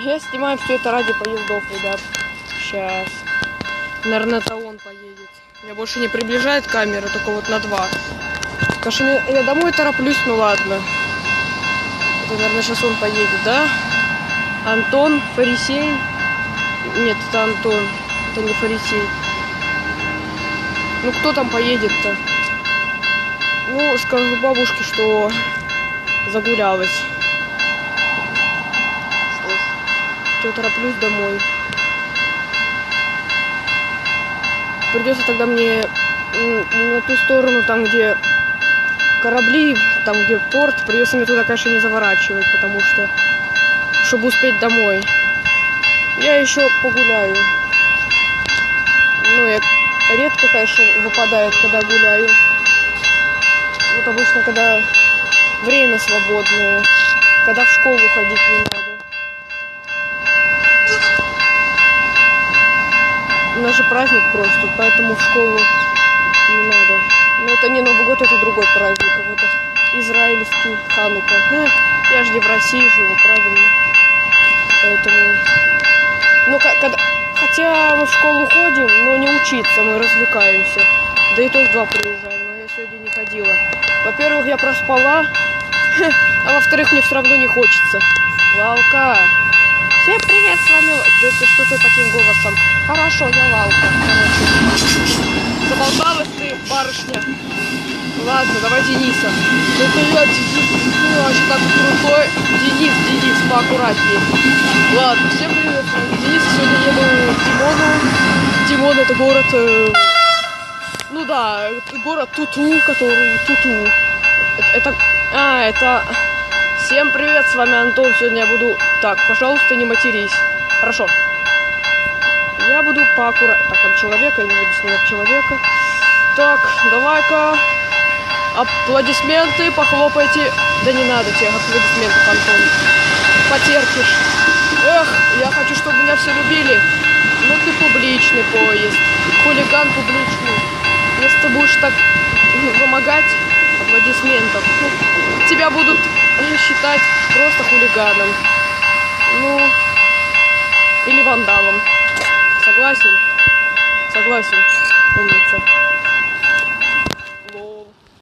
Я снимаю все это ради поездов, ребят. Сейчас. Наверное, это он поедет. Я больше не приближает камеру, только вот на 2. Конечно, я домой тороплюсь, ну ладно. Это, наверное, сейчас он поедет, да? Антон, Фарисей. Нет, это Антон. Это не Фарисей. Ну, кто там поедет-то? Ну, скажу бабушке, что загулялась. Что ж, я тороплюсь домой. Придется тогда мне на ту сторону, там, где корабли, там, где порт, придется мне туда, конечно, не заворачивать, потому что, чтобы успеть домой. Я еще погуляю. Ну, я редко, конечно, выпадает, когда гуляю. Вот обычно, когда время свободное, когда в школу ходить не надо. У нас же праздник просто, поэтому в школу не надо. Но это не Новый год, это другой праздник. Вот израильский Ханука. Я же не в России живу, правильно? Поэтому... Ну, хотя мы в школу ходим, но не учиться, мы развлекаемся. Да и то в 2 приезжаем, но я сегодня не ходила. Во-первых, я проспала, а во-вторых, мне все равно не хочется. Лалка! Всем привет, с вами... Да ты что ты таким голосом? Хорошо, я Лалка. Короче. Заболталась ты, барышня. Ладно, давай Дениса. Это я, Денис. Ну, вообще так крутой. Денис, поаккуратнее. Ладно, всем привет, с вами Денис. Сегодня еду к Димону. Димон это город... Ну да, город Туту, который... Туту. Это... Всем привет, с вами Антон. Сегодня я буду... Так, пожалуйста, не матерись. Хорошо. Я буду поаккуратнее. Так, там человека, я не буду снимать человека. Так, давай-ка... Аплодисменты, похлопайте. Да не надо тебе аплодисментов, Антон. Потерпишь. Эх, я хочу, чтобы меня все любили. Ну ты публичный поезд. Хулиган публичный. Если ты будешь так вымогать аплодисментов, тебя будут считать просто хулиганом. Ну, или вандалом. Согласен? Согласен, умница.